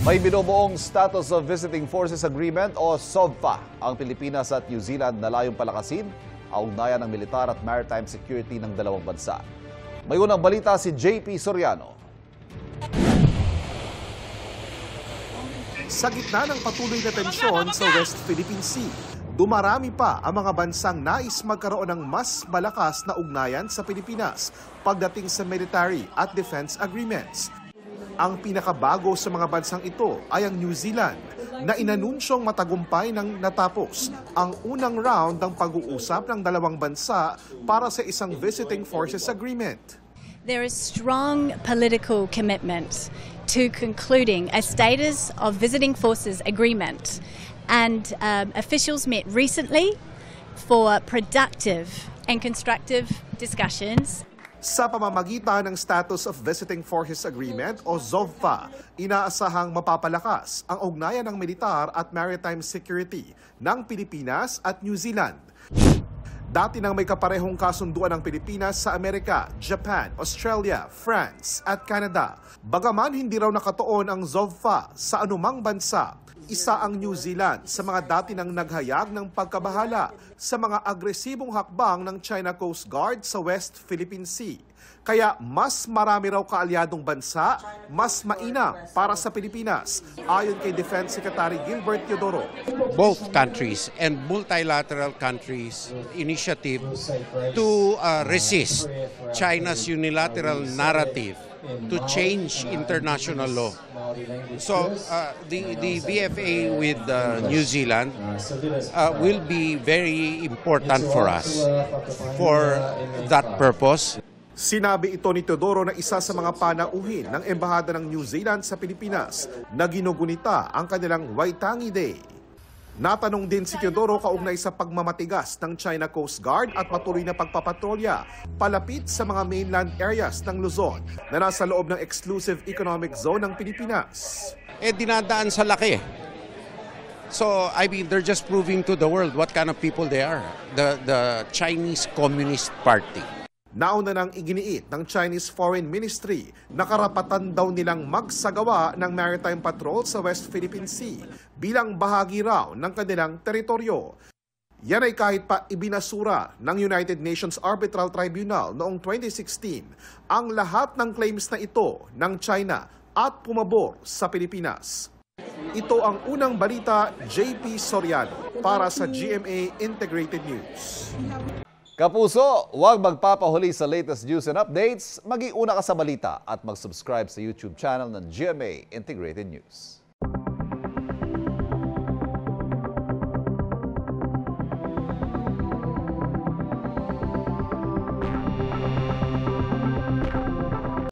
May binubuong Status of Visiting Forces Agreement o SOVFA ang Pilipinas at New Zealand na layong palakasin ang ugnayan ng militar at maritime security ng dalawang bansa. May unang balita si JP Soriano. Sa gitna ng patuloy na tensyon sa West Philippine Sea, dumarami pa ang mga bansang nais magkaroon ng mas malakas na ugnayan sa Pilipinas pagdating sa military at defense agreements. Ang pinakabago sa mga bansang ito ay ang New Zealand na inanunsyong matagumpay nang natapos ang unang round ng pag-uusap ng dalawang bansa para sa isang visiting forces agreement. There is strong political commitment to concluding a status of visiting forces agreement, and officials met recently for productive and constructive discussions. Sa pamamagitan ng Status of Visiting Forces Agreement o SOVFA, inaasahang mapapalakas ang ugnayan ng militar at maritime security ng Pilipinas at New Zealand. Dati nang may kaparehong kasunduan ng Pilipinas sa Amerika, Japan, Australia, France at Canada. Bagaman hindi raw nakatuon ang SOVFA sa anumang bansa, isa ang New Zealand sa mga dati nang naghayag ng pagkabahala sa mga agresibong hakbang ng China Coast Guard sa West Philippine Sea. Kaya mas marami raw kaalyadong bansa, mas mainam para sa Pilipinas, ayon kay Defense Secretary Gilbert Teodoro. Both countries and multilateral countries' initiative to resist China's unilateral narrative to change international law. So the VFA with New Zealand will be very important for us for that purpose. Sinabi ito ni Teodoro na isa sa mga panauhin ng Embahada ng New Zealand sa Pilipinas na ginugunita ang kanilang Waitangi Day. Natanong din si Teodoro kaugnay sa pagmamatigas ng China Coast Guard at patuloy na pagpapatrolya palapit sa mga mainland areas ng Luzon na nasa loob ng exclusive economic zone ng Pilipinas. Dinadaan sa laki. So, I mean, they're just proving to the world what kind of people they are. The Chinese Communist Party. Nauna nang iginiit ng Chinese Foreign Ministry na karapatan daw nilang magsagawa ng maritime patrol sa West Philippine Sea bilang bahagi raw ng kanilang teritoryo. Yan ay kahit pa ibinasura ng United Nations Arbitral Tribunal noong 2016 ang lahat ng claims na ito ng China at pumabor sa Pilipinas. Ito ang unang balita, JP Soriano para sa GMA Integrated News. Kapuso, huwag magpapahuli sa latest news and updates. Mag-iuna ka sa balita at mag-subscribe sa YouTube channel ng GMA Integrated News.